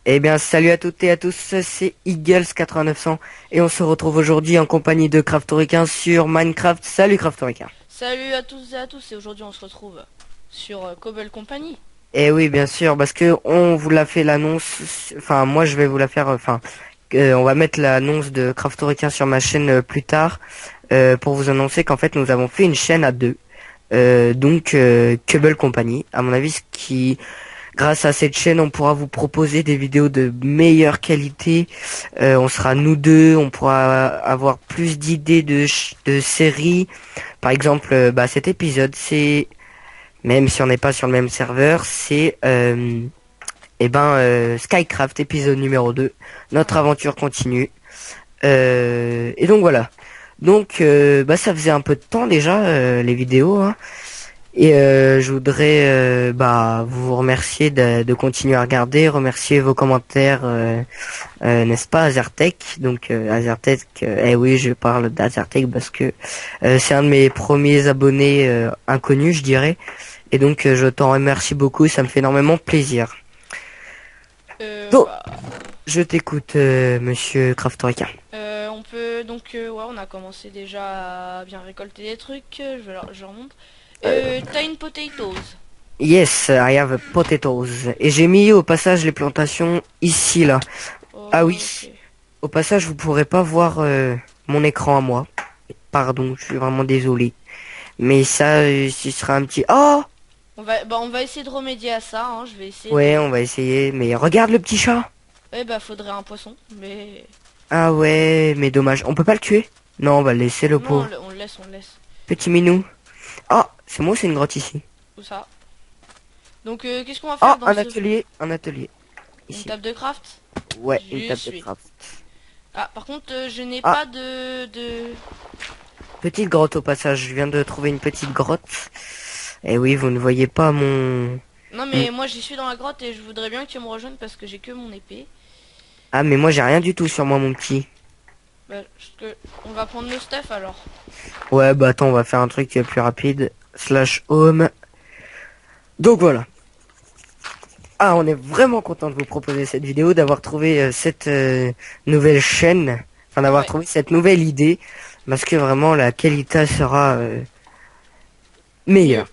Eh bien, salut à toutes et à tous, c'est Eagles 8900 et on se retrouve aujourd'hui en compagnie de Craftoricain sur Minecraft. Salut Craftoricain. Salut à tous et à tous, et aujourd'hui on se retrouve sur Cobble Company. Eh oui, bien sûr, parce que on vous l'a fait l'annonce, enfin moi je vais vous la faire, on va mettre l'annonce de Craftoricain sur ma chaîne plus tard pour vous annoncer qu'en fait nous avons fait une chaîne à deux, Cable Company. À mon avis, grâce à cette chaîne, on pourra vous proposer des vidéos de meilleure qualité. On sera nous deux, on pourra avoir plus d'idées de séries. Par exemple, cet épisode, c'est, même si on n'est pas sur le même serveur, c'est Skycraft, épisode numéro 2. Notre aventure continue. Et donc voilà. Ça faisait un peu de temps déjà, les vidéos, hein. Et je voudrais vous remercier de continuer à regarder, remercier vos commentaires, n'est-ce pas, Azertech. Azertech, eh oui, je parle d'Azertech parce que c'est un de mes premiers abonnés inconnus, je dirais. Et donc je t'en remercie beaucoup, ça me fait énormément plaisir. Euh, Donc, bah, je t'écoute, monsieur Craftorica. on peut donc, ouais, on a commencé déjà à bien récolter des trucs. Je remonte. Tiny potatoes. Yes, I have potatoes. Et j'ai mis au passage les plantations ici, là. Ah oui. Ok. Au passage, vous pourrez pas voir mon écran à moi. Pardon, je suis vraiment désolé. Mais ça, ce sera un petit... Oh! On va essayer de remédier à ça. Hein. Je vais essayer Ouais, de. on va essayer. Mais regarde le petit chat! Ouais, bah, faudrait un poisson, mais Ah ouais, mais dommage. On peut pas le tuer? Non, on va le laisser, le non, pauvre. on le laisse, on le laisse. Petit minou. Ah, c'est moi, c'est une grotte ici. Tout ça. Donc, qu'est-ce qu'on va Ah, faire dans ce un atelier. une Ici. table de craft? Ouais, une Je table de suis. craft. Ah, par contre, je n'ai Ah, pas de. petite grotte au passage. Je viens de trouver une petite grotte. Et oui, vous ne voyez pas Non mon- mais moi j'y suis dans la grotte et je voudrais bien que tu me rejoignes parce que j'ai que mon épée. Ah, mais moi, j'ai rien du tout sur moi, mon petit. On va prendre nos stuff alors. Ouais, bah attends, on va faire un truc plus rapide. Slash home. Donc voilà. Ah, on est vraiment content de vous proposer cette vidéo, d'avoir trouvé cette nouvelle chaîne, enfin d'avoir Ouais. trouvé cette nouvelle idée, parce que vraiment la qualité sera Mieux. meilleure,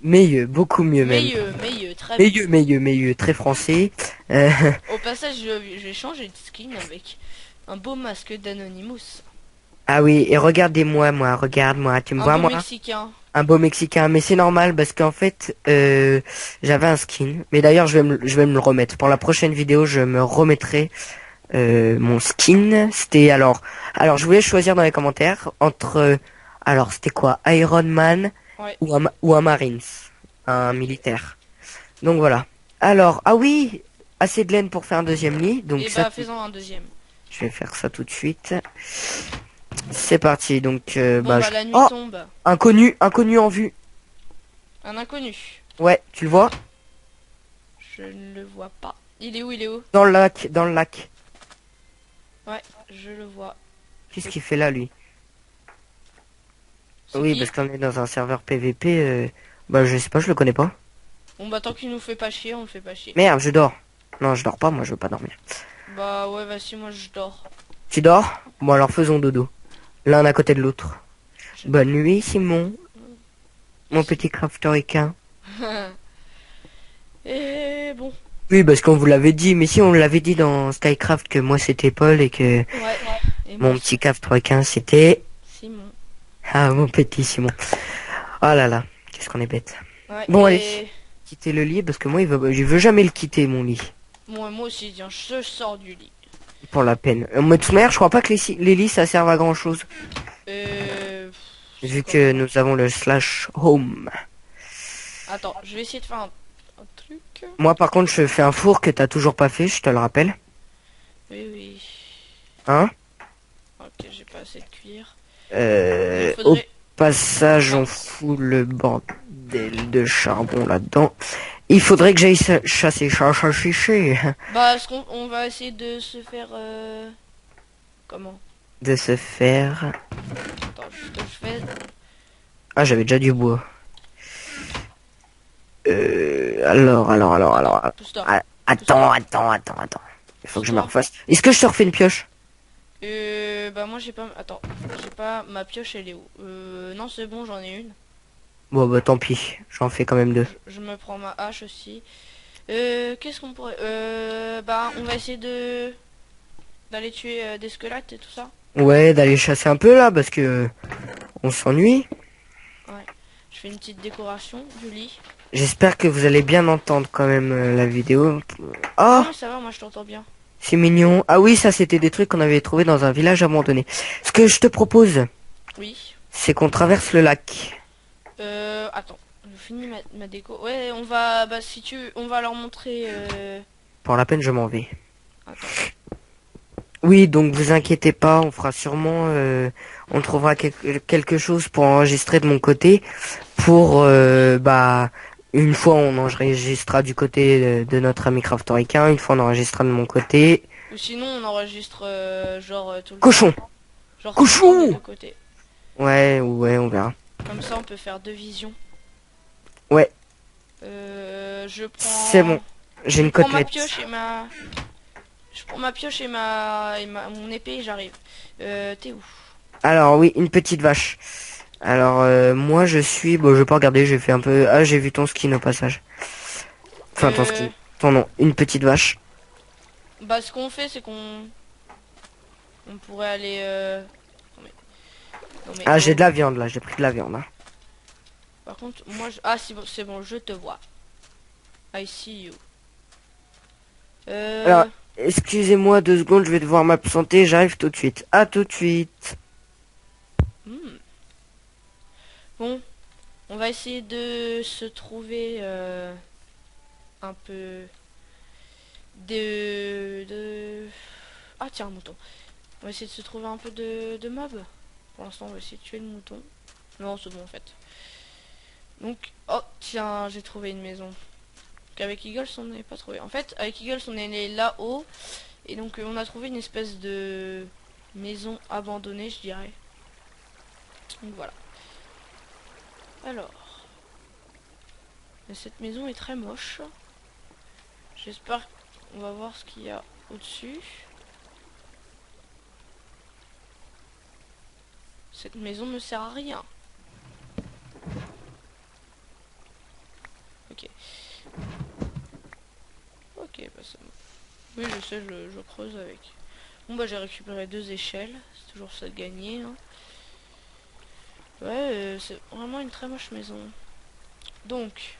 meilleur, beaucoup mieux même, Meilleur, très bien. meilleur, très français. Euh, Au passage, je vais changer de skin avec un beau masque d'Anonymous. ah oui, et regardez-moi, regarde-moi, tu me Un vois beau moi? mexicain. Un beau Mexicain, mais c'est normal parce qu'en fait, j'avais un skin. Mais d'ailleurs, je vais me le remettre. Pour la prochaine vidéo, je me remettrai mon skin. Alors je voulais choisir dans les commentaires entre, alors c'était quoi, Iron Man Ouais. ou un Marines, un militaire. Donc voilà. Alors, ah oui, assez de laine pour faire un deuxième lit. Et bah faisons un deuxième. Je vais faire ça tout de suite. C'est parti. Bon bah la nuit Oh, tombe. inconnu en vue. Un inconnu. Ouais, tu le vois? Je ne le vois pas. Il est où? Il est où? Dans le lac. Ouais, je le vois. Qu'est-ce qu'il fait là, lui? C'est Oui, qui? parce qu'on est dans un serveur PVP. Bah, je sais pas, je le connais pas. Bon bah tant qu'il nous fait pas chier, on le fait pas chier. Merde, je dors. Non, je dors pas, moi, je veux pas dormir. Bah ouais, vas-y, moi je dors. Tu dors? Bon, alors faisons dodo. L'un à côté de l'autre. Je- Bonne nuit, Simon. Mon petit craftericain. Et bon. Oui, parce qu'on vous l'avait dit, mais si on l'avait dit dans Skycraft que moi c'était Paul et que Ouais. Et moi mon petit craftericain c'était... Simon. Ah, mon petit Simon. Oh là là, qu'est-ce qu'on est bête. Ouais, Bon, allez, et quittez le lit parce que moi, je veux jamais le quitter, mon lit. moi aussi, tiens, je sors du lit. Pour la peine. Mais de toute manière, je crois pas que les lits ça serve à grand chose. Je sais Vu pas. que nous avons le slash home. Attends, je vais essayer de faire un truc. Moi par contre je fais un four que t'as toujours pas fait, je te le rappelle. Oui, oui. Hein? Ok, j'ai pas assez de cuir. Il Au faudrait. passage on Attends. fout le bordel de charbon là-dedans. Il faudrait que j'aille chasser, chasser. Bah, on va essayer de se faire. Comment? De se faire... Attends, ce que je fais. Ah j'avais déjà du bois. Alors. Tout ça. Ah, Tout ça. attends. Il faut que je me refasse. Est-ce que je te refais une pioche? Bah moi j'ai pas... Attends, j'ai pas... Ma pioche elle est où? Non c'est bon, j'en ai une. Bon bah tant pis, j'en fais quand même deux. Je me prends ma hache aussi. Qu'est-ce qu'on pourrait... Bah on va essayer de... D'aller tuer des squelettes et tout ça. Ouais, d'aller chasser un peu là parce que on s'ennuie. Ouais. Je fais une petite décoration du lit. J'espère que vous allez bien entendre quand même la vidéo. Non Oh, mais ça va, moi je t'entends bien. c'est mignon. Ah oui, ça c'était des trucs qu'on avait trouvé dans un village abandonné. Ce que je te propose, Oui. c'est qu'on traverse le lac. Attends. Je finis ma déco. Ouais, on va... Bah si tu... On va leur montrer... Pour la peine, je m'en vais. Attends. Oui, donc vous inquiétez pas, on fera sûrement, on trouvera quelque chose pour enregistrer de mon côté. Pour, bah, une fois on enregistrera du côté de notre ami Craftoricain, une fois on enregistrera de mon côté. Ou sinon on enregistre genre tout le Cochon! temps. Genre tout le temps des Cochon! deux côtés. Ouais, ouais, on verra. Comme ça on peut faire deux visions. Ouais, Je c'est bon. prends... J'ai une Je prends ma côtelette. pioche et ma... Je prends ma pioche et mon épée et j'arrive. T'es où? Alors oui, une petite vache. Alors moi je suis, bon je vais pas regarder, j'ai fait un peu, ah j'ai vu ton skin au passage. Enfin ton Euh, skin, ton nom, une petite vache. Bah ce qu'on fait c'est qu'on... On pourrait aller... Non mais... Non mais... Ah j'ai oh. de la viande là, j'ai pris de la viande. Hein. Par contre moi... Ah c'est bon, je te vois. I see you. Alors excusez-moi 2 secondes, je vais devoir m'absenter, j'arrive tout de suite. À tout de suite. Hmm. Bon, on va essayer de se trouver un peu Ah tiens, un mouton. On va essayer de se trouver un peu de mobs. Pour l'instant, on va essayer de tuer le mouton. Non, c'est bon en fait. Donc, oh tiens, j'ai trouvé une maison. Qu'avec Eagles, on n'avait pas trouvé. En fait, avec Eagles, on est allé là-haut. Et donc, on a trouvé une espèce de maison abandonnée, je dirais. Donc voilà. Alors, mais cette maison est très moche. J'espère qu'on va voir ce qu'il y a au-dessus. Cette maison ne sert à rien. Ok. Ok, bah ça... Oui, je sais, je creuse avec. Bon bah j'ai récupéré 2 échelles. C'est toujours ça de gagner. Hein. Ouais, c'est vraiment une très moche maison. Donc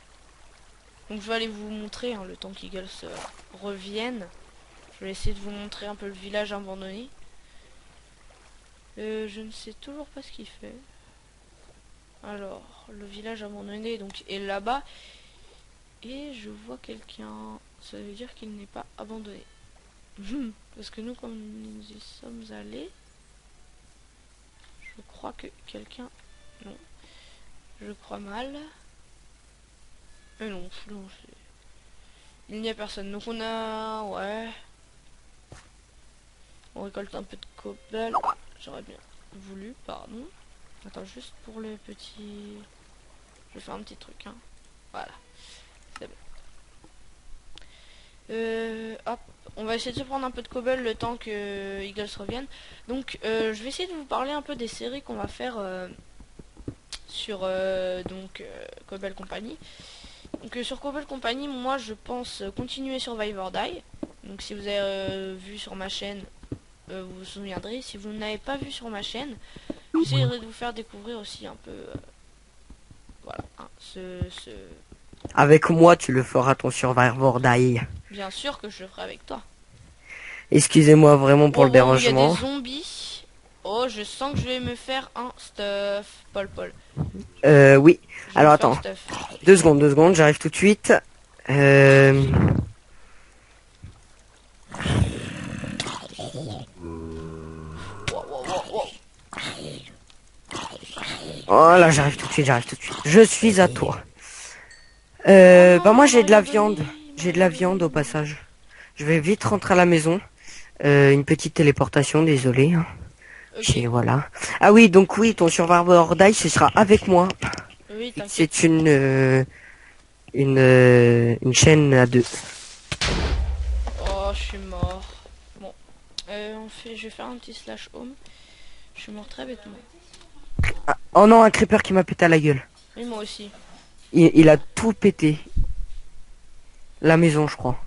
je vais aller vous montrer hein, le temps qu'Eagles revienne. Je vais essayer de vous montrer un peu le village abandonné. Je ne sais toujours pas ce qu'il fait. Alors, le village abandonné donc est là-bas. Et je vois quelqu'un. Ça veut dire qu'il n'est pas abandonné. Parce que nous, comme nous y sommes allés, je crois que quelqu'un... Non. Je crois mal. Mais non, il n'y a personne. Donc on a... Ouais. On récolte un peu de cobble. Ah, j'aurais bien voulu, pardon. Attends, juste pour le petit... Je vais faire un petit truc, hein. Voilà. C'est bon. Hop. On va essayer de se prendre un peu de cobble le temps que Eagles revienne. Donc, je vais essayer de vous parler un peu des séries qu'on va faire sur Cobble Company. Donc, sur Cobble Company, moi, je pense continuer Survive or Die. Donc, si vous avez vu sur ma chaîne, vous vous souviendrez. Si vous n'avez pas vu sur ma chaîne, j'essaierai de vous faire découvrir aussi un peu... voilà, hein, Avec moi tu le feras ton Survivor Die. Bien sûr que je le ferai avec toi. Excusez-moi vraiment pour Oh, le wow, il y a dérangement. des zombies. Oh, je sens que je vais me faire un stuff. Paul. Oui. Je vais Alors me faire un attends. stuff. 2 secondes, j'arrive tout de suite. Wow. Oh là, j'arrive tout de suite. Je suis à toi. Bah moi j'ai de la viande. J'ai de la viande au passage. Je vais vite rentrer à la maison. Une petite téléportation, désolé. Hein. Ok. Et voilà. Ah oui, donc oui, ton Survivor Die, ce sera avec moi. Oui, t'inquiète. C'est une chaîne à 2. Oh, je suis mort. Je vais faire un petit slash home. Je suis mort très bêtement. Ah, oh non, un creeper qui m'a pété à la gueule. Oui, moi aussi. Il a tout pété. La maison, je crois.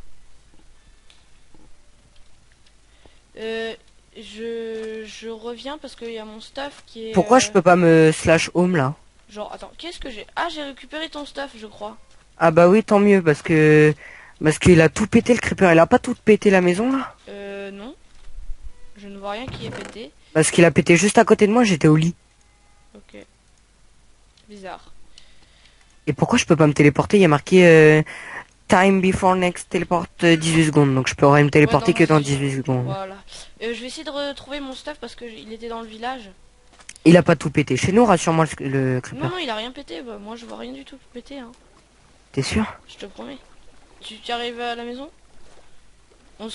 Je reviens parce qu'il y a mon stuff qui est... Pourquoi je peux pas me slash home là? Genre, attends, qu'est-ce que j'ai? Ah, j'ai récupéré ton stuff, je crois. Ah bah oui, tant mieux, parce qu'il a tout pété le creeper. Il a pas tout pété la maison là? Non. Je ne vois rien qui est pété. Parce qu'il a pété juste à côté de moi, j'étais au lit. Ok. Bizarre. Et pourquoi je peux pas me téléporter? Il y a marqué time before next teleport 18 secondes. Donc je pourrais me téléporter Ouais, que dans 18 secondes. Voilà. Je vais essayer de retrouver mon stuff parce que il était dans le village. Il a pas tout pété. Chez nous, rassure-moi le Non, creeper. non, il a rien pété. Bah, moi, je vois rien du tout péter. Hein. T'es sûr? Je te promets. Tu arrives à la maison?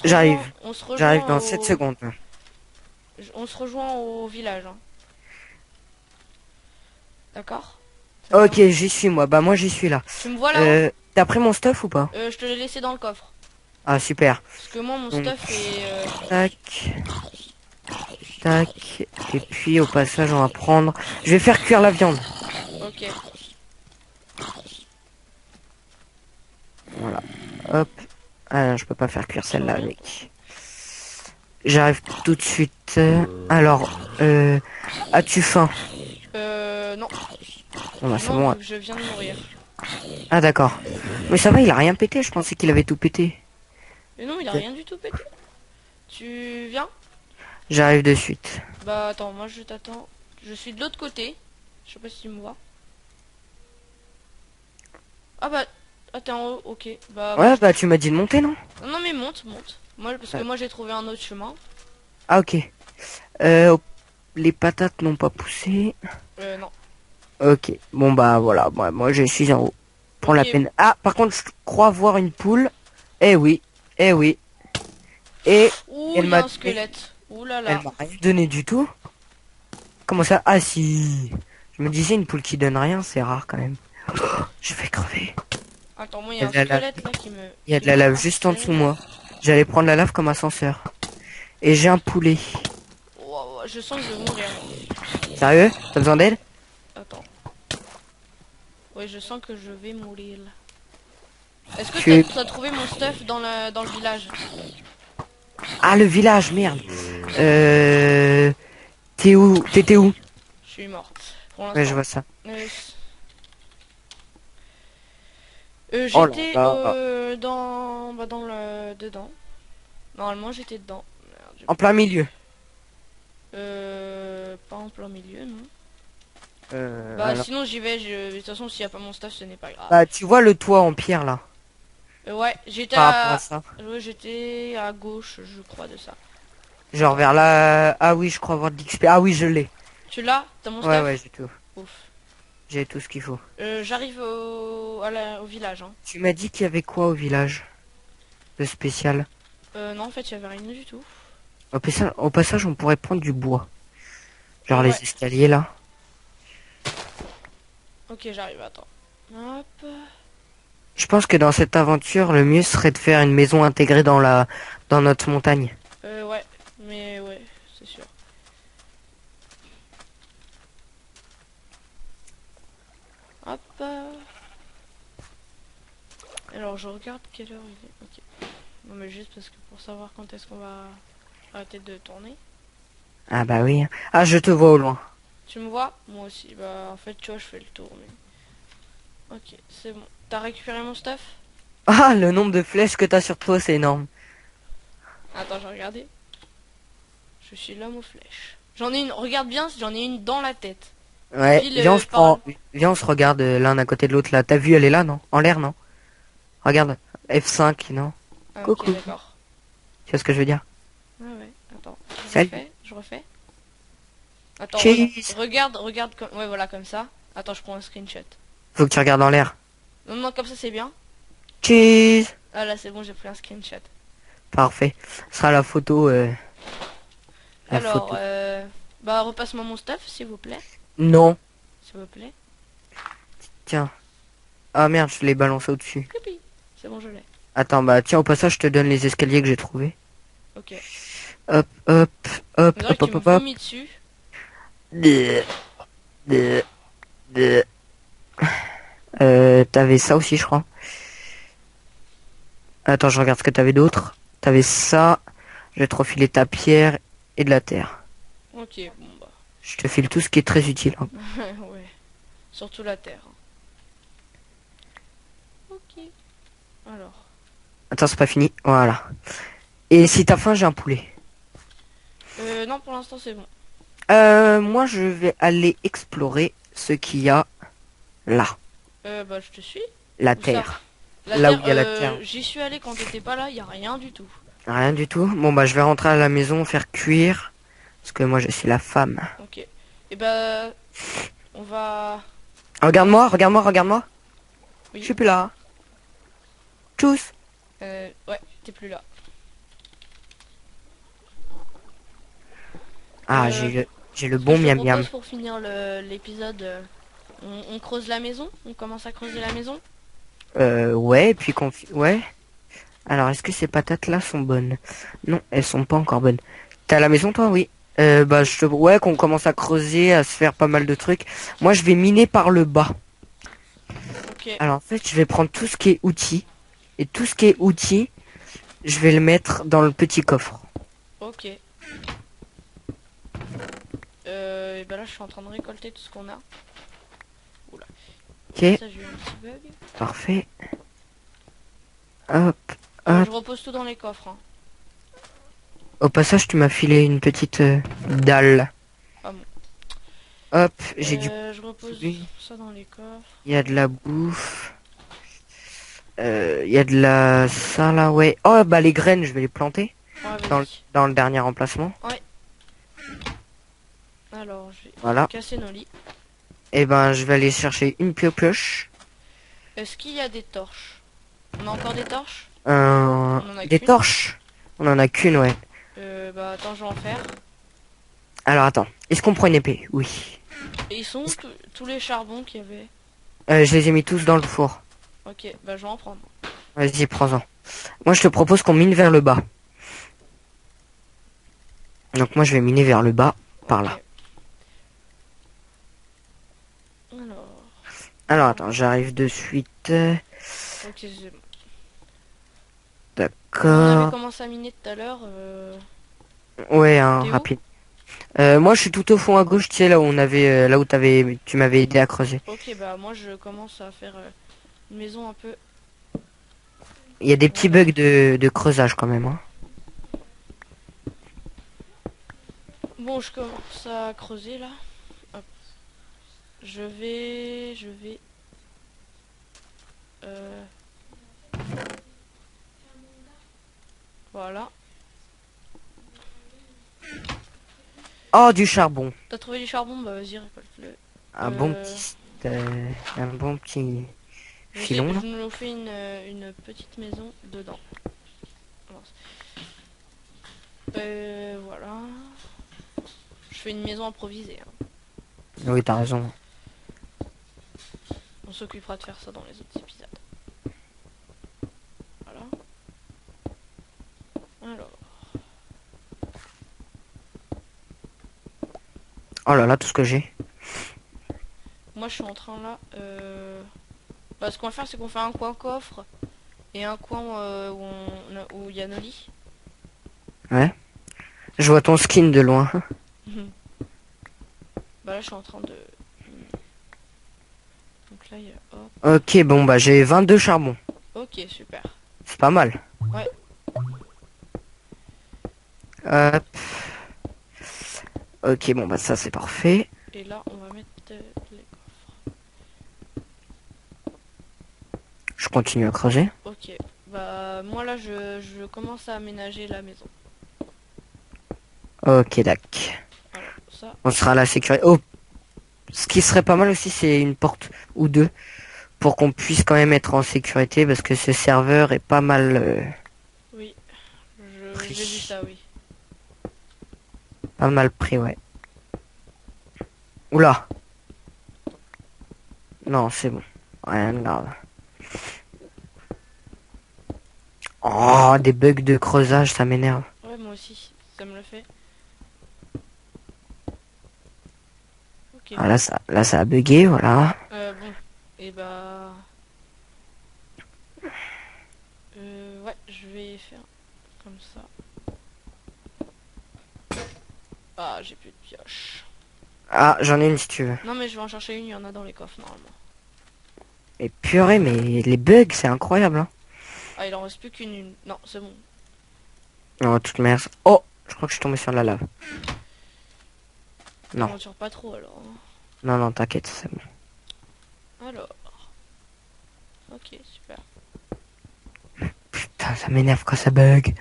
J'arrive. On se rejoint J'arrive dans 7 secondes. On se rejoint au village. Hein. D'accord? Ok, j'y suis moi. Bah moi j'y suis là. Tu me vois là-haut? T'as pris mon stuff ou pas? Je te l'ai laissé dans le coffre. Ah super. Parce que moi, mon Donc, stuff est... Tac. Tac. Et puis au passage on va prendre... Je vais faire cuire la viande. Ok. Voilà. Hop. Ah non, je peux pas faire cuire celle-là avec. J'arrive tout de suite. Alors, as-tu faim? Non. Bon bah c'est Non, bon. vu que je viens de mourir. Ah d'accord. Mais ça va, il a rien pété, je pensais qu'il avait tout pété. Mais non, il a rien du tout pété. Tu viens? J'arrive de suite. Bah attends, moi je t'attends. Je suis de l'autre côté. Je sais pas si tu me vois. Ah bah, ah t'es en haut, ok. Bah, Ouais bah tu m'as dit de monter non? non, non mais monte, monte. Moi, parce que moi j'ai trouvé un autre chemin. Ah ok. Euh, les patates n'ont pas poussé. Non. Ok. Bon bah voilà, moi je suis en haut. Prends la Ok. peine. Ah par contre je crois voir une poule. Eh oui. Eh oui. Et Ouh, elle il y m'a a un squelette. Ouh là elle là. m'a rien donné du tout. Comment ça? Ah si. Je me disais une poule qui donne rien, c'est rare quand même. Je vais crever. Attends, moi il y Il y a a un de la lave, squelette là qui me... il y a qui de la me lave juste en dessous de harcèle. moi. J'allais prendre la lave comme ascenseur. Et j'ai un poulet. Wow, je sens que je vais mourir. Sérieux? T'as besoin d'aide? Attends. Ouais, je sens que je vais mourir. Est-ce que Tu... t'as trouvé mon stuff dans le village? Ah le village, merde. T'es où? T'étais où? Je suis mort. Pour Ouais, je l'instant. vois ça. Oh là J'étais là. dans le dedans. Normalement j'étais dedans. Merde, En plein milieu. pas en plein milieu, non. Bah Alors. sinon j'y vais. De toute façon s'il y a pas mon stuff ce n'est pas grave. Bah tu vois le toit en pierre là. Ouais, j'étais Par rapport à à... ça. Ouais, j'étais à gauche, je crois, de ça. Genre vers là. Ah oui, je crois avoir de l'XP. Ah oui, je l'ai. Tu l'as? T'as mon Ouais, stuff? ouais, j'ai tout. Ouf. J'ai tout ce qu'il faut. J'arrive au village, hein. Tu m'as dit qu'il y avait quoi au village de spécial? Non, en fait, il y avait rien du tout. Au passage, on pourrait prendre du bois. Genre Ouais. les escaliers là. Ok, j'arrive, attends. Hop. Je pense que dans cette aventure, le mieux serait de faire une maison intégrée dans notre montagne. Ouais, mais ouais, c'est sûr. Hop. Alors, je regarde quelle heure il est. Ok. Non, mais juste parce que pour savoir quand est-ce qu'on va arrêter de tourner. Ah bah oui. Ah, je te vois au loin. Tu me vois? Moi aussi. Bah, en fait, tu vois, je fais le tour. Mais... Ok, c'est bon. T'as récupéré mon stuff? Ah, le nombre de flèches que t'as sur toi, c'est énorme. Attends, j'ai regardé. Je suis l'homme aux flèches. J'en ai une, regarde bien, j'en ai une dans la tête. Ouais, Pile, viens on se par prend, viens on se regarde l'un à côté de l'autre là. T'as vu, elle est là, non? En l'air, non? Regarde, F5, non? Ah, Coucou. ok, d'accord. Tu vois ce que je veux dire? Ouais, ouais, attends. Salut. Je refais. Attends, Cheese. regarde comme... Ouais, voilà, comme ça. Attends, je prends un screenshot. Faut que tu regardes en l'air. Non, non, comme ça, c'est bien. Cheese. Ah, là, c'est bon, j'ai pris un screenshot. Parfait. Ce sera la photo. La Alors, photo. bah, repasse-moi mon stuff, s'il vous plaît. Non. S'il vous plaît. Tiens. Ah merde, je l'ai balancé au-dessus. Youpi. C'est bon, je l'ai. Attends, bah tiens, au passage, je te donne les escaliers que j'ai trouvés. Ok. Hop, hop, On hop, dirait hop, que tu hop, me hop, hop. vomis dessus. Bleh, bleh, bleh. T'avais ça aussi, je crois. Attends, je regarde ce que t'avais d'autre. T'avais ça. Je vais te refiler ta pierre et de la terre. Ok, bon bah. Je te file tout ce qui est très utile, hein. Ouais. Surtout la terre. Ok. Alors. Attends, c'est pas fini. Voilà. Et si t'as faim, j'ai un poulet. Non, pour l'instant c'est bon. Moi, je vais aller explorer ce qu'il y a là. Bah je te suis. La Où ça? terre. La Là où terre, il y a la terre. j'y suis allé quand t'étais pas là, y a rien du tout. Rien du tout. Bon, bah, je vais rentrer à la maison, faire cuire. Parce que moi, je suis la femme. Ok. Et bah, on va... Regarde-moi, regarde-moi, regarde-moi. Je Oui. suis plus là. Tchuss. Ouais, t'es plus là. Ah, Euh, j'ai le Ce que bon je te miam miam. propose pour finir l'épisode, on creuse la maison. On commence à creuser la maison. Ouais, et puis ouais. Alors, est-ce que ces patates là sont bonnes? Non, elles sont pas encore bonnes. T'es à la maison, toi? Oui. Bah, ouais, qu'on commence à creuser, à se faire pas mal de trucs. Moi, je vais miner par le bas. Ok. Alors, en fait, je vais prendre tout ce qui est outils. Et tout ce qui est outils, je vais le mettre dans le petit coffre. Ok. Et bah là, je suis en train de récolter tout ce qu'on a. Oula. Ok, Ça, j'ai eu un petit bug. parfait. Hop, hop. Je repose tout dans les coffres. Hein. Au passage, tu m'as filé une petite dalle. Ah bon. Hop, j'ai du... Je repose ça dans les coffres. Il y a de la bouffe. Il y a de la... Ça là, ouais. Oh, bah les graines, je vais les planter. Ouais, Dans le, vas-y. dans le dernier emplacement. Alors, je vais Voilà. casser nos lits. Et ben, je vais aller chercher une pioche. Est-ce qu'il y a des torches? On a encore des torches? Un... On en a Des qu'une. torches. On en a qu'une, ouais. Bah attends, je vais en faire. Alors, attends. Est-ce qu'on prend une épée? Oui. Et ils sont où tous les charbons qu'il y avait? Je les ai mis tous dans le four. Ok, bah je vais en prendre. Vas-y, prends-en. Moi, je te propose qu'on mine vers le bas. Donc, moi, je vais miner vers le bas, par Ok. là. Alors, Alors, attends, j'arrive de suite. ok, c'est bon. On avait D'accord. commencé à miner tout à l'heure. Ouais, hein, T'es où? rapide. Moi, je suis tout au fond à gauche, tu sais, là où on avait, là où tu m'avais aidé à creuser. Ok, bah moi je commence à faire une maison un peu. Il y a des petits Voilà. bugs de creusage quand même, hein. Bon, je commence à creuser là. Hop. Je vais. euh, Voilà. Oh, du charbon. T'as trouvé du charbon? Bah vas-y, récolte-le. Un bon Euh, petit, un bon petit je filon, là. nous fais une petite maison dedans. Alors, voilà. Je fais une maison improvisée. Hein. Oui, t'as raison. On s'occupera de faire ça dans les autres épisodes. Voilà. Alors. Oh là là, tout ce que j'ai. Moi je suis en train là. Bah, ce qu'on va faire, c'est qu'on fait un coin coffre et un coin où il y a nos lits. Ouais. Je vois ton skin de loin. Bah là je suis en train de. Donc là il y a. Hop. Ok, bon, bah, j'ai 22 charbons. Ok, super. C'est pas mal. Ouais. Hop. Ok, bon, bah, ça, c'est parfait. Et là on va mettre les. Je continue à creuser. Ok. Bah moi là je commence à aménager la maison. Ok, dac. Alors ça. On sera à la sécurité. Oh, ce qui serait pas mal aussi, c'est une porte ou deux. Pour qu'on puisse quand même être en sécurité. Parce que ce serveur est pas mal Oui. pris. J'ai vu ça, oui. Pas mal pris, ouais. Oula. Non, c'est bon. Rien de grave. Oh, des bugs de creusage, ça m'énerve. Ouais, moi aussi. Ça me le Ah, là ça a bugué, voilà. Bon. Et bah... ouais, je vais faire comme ça. Ah, j'ai plus de pioche. Ah, j'en ai une si tu veux. Non, mais je vais en chercher une, il y en a dans les coffres, normalement. Et purée, mais les bugs, c'est incroyable, hein. Ah, il en reste plus qu'une. Non, c'est bon. Non, toute merde. Oh, je crois que je suis tombé sur la lave. Non, On tire pas trop, alors. Hein. non, non, t'inquiète, c'est bon. Alors... Ok, super. Putain, ça m'énerve quand ça bug.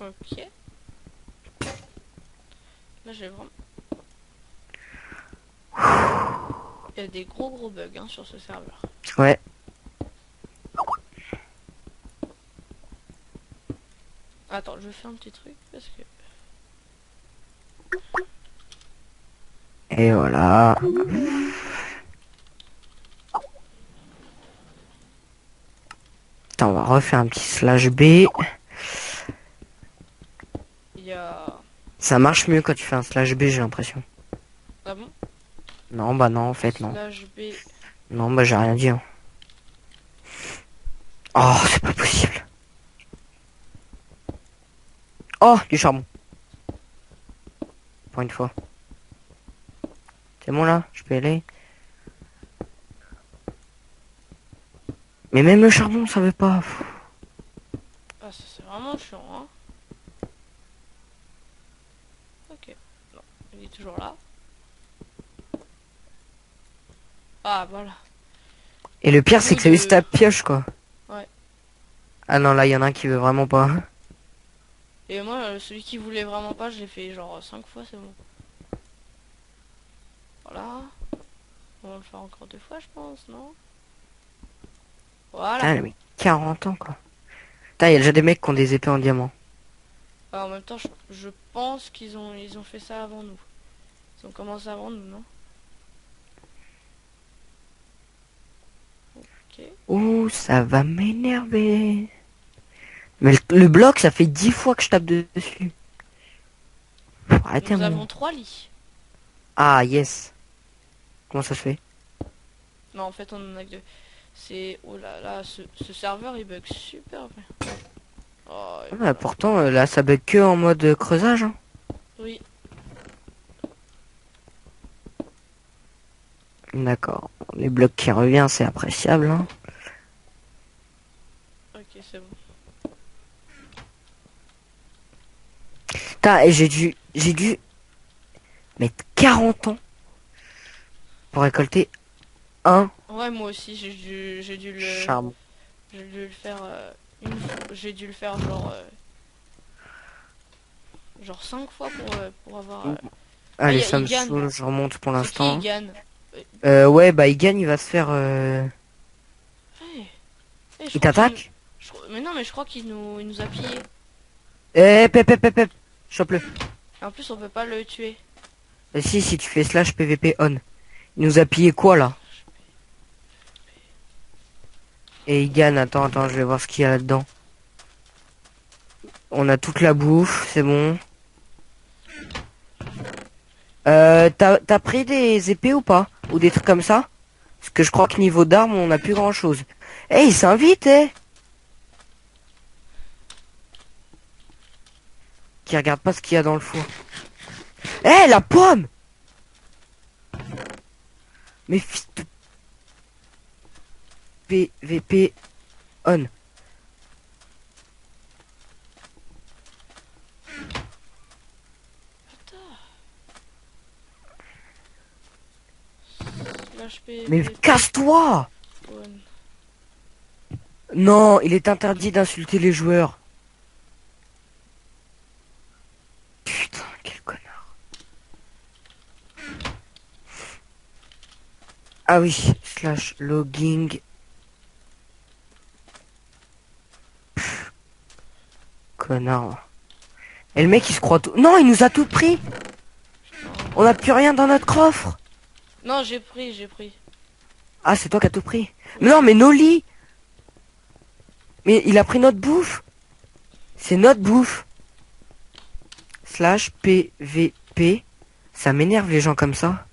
Ok. Là, j'ai vraiment... Il y a des gros bugs hein, sur ce serveur. Ouais. Attends, je fais un petit truc parce que... Et voilà. Attends, on va refaire un petit slash B. Il y a... Ça marche mieux quand tu fais un slash B, j'ai l'impression. Ah bon? Non, bah non, en fait, non. Slash B... Non, bah j'ai rien dit. Hein. Oh, c'est pas possible. Oh, du charbon. Pour une fois. C'est bon là, je peux y aller. Mais même le charbon, ça veut pas. Ah, ça c'est vraiment chiant, hein. Ok. Non, il est toujours là. Ah, voilà. Et le pire, c'est que ça juste ta pioche, quoi. Ouais. Ah non, là, il y en a un qui veut vraiment pas. Et moi, celui qui voulait vraiment pas, je l'ai fait genre 5 fois, c'est bon. Voilà. On va le faire encore 2 fois, je pense, non? Voilà. Putain, mais 40 ans, quoi. Putain, il y a déjà des mecs qui ont des épées en diamant. Ah, en même temps, je pense ils ont fait ça avant nous. Ils ont commencé avant nous, non? Ok. Ouh, ça va m'énerver. Mais le bloc, ça fait 10 fois que je tape dessus. Faut arrêter Nous un avons moment. 3 lits. Ah, yes. Comment ça se fait? Non, en fait, on en a que 2. C'est... Oh là là, ce serveur, il bug super bien. Oh, et Ouais, voilà. pourtant, là, ça bug que en mode creusage. Hein. Oui. D'accord. Les blocs qui reviennent, c'est appréciable. Hein. Ok, c'est bon. Putain, et j'ai dû mettre 40 ans pour récolter un Ouais, moi aussi, charbon. j'ai dû le faire une fois. J'ai dû le faire genre 5 fois pour avoir... Ah, Allez, ça il me gagne. saoule, je remonte pour C'est qui, il l'instant. gagne? Ouais, bah il gagne, il va se faire... Eh, je Il crois qu'il t'attaque? Mais non, mais je crois il nous a pillé. Eh, pep. Chope-le. En plus, on peut pas le tuer. Si tu fais slash PVP on. Il nous a pillé quoi, là? Et il gagne, attends, je vais voir ce qu'il y a là-dedans. On a toute la bouffe, c'est bon. T'as pris des épées ou pas? Ou des trucs comme ça? Parce que je crois que niveau d'armes, on a plus grand-chose. Eh, il s'invite, eh! Qui regarde pas ce qu'il y a dans le four. Eh, la pomme! Mais fils de... PVP on. Slash Mais PVP casse-toi! on. Non, il est interdit d'insulter les joueurs. Putain, quel connard. Ah oui, slash logging. Pff, connard. Et le mec il se croit tout... Non, il nous a tout pris. On n'a plus rien dans notre coffre. Non, j'ai pris. Ah, c'est toi qui as tout pris. Mais non, mais nos lits. Mais il a pris notre bouffe. C'est notre bouffe. /PVP. Ça m'énerve les gens comme ça.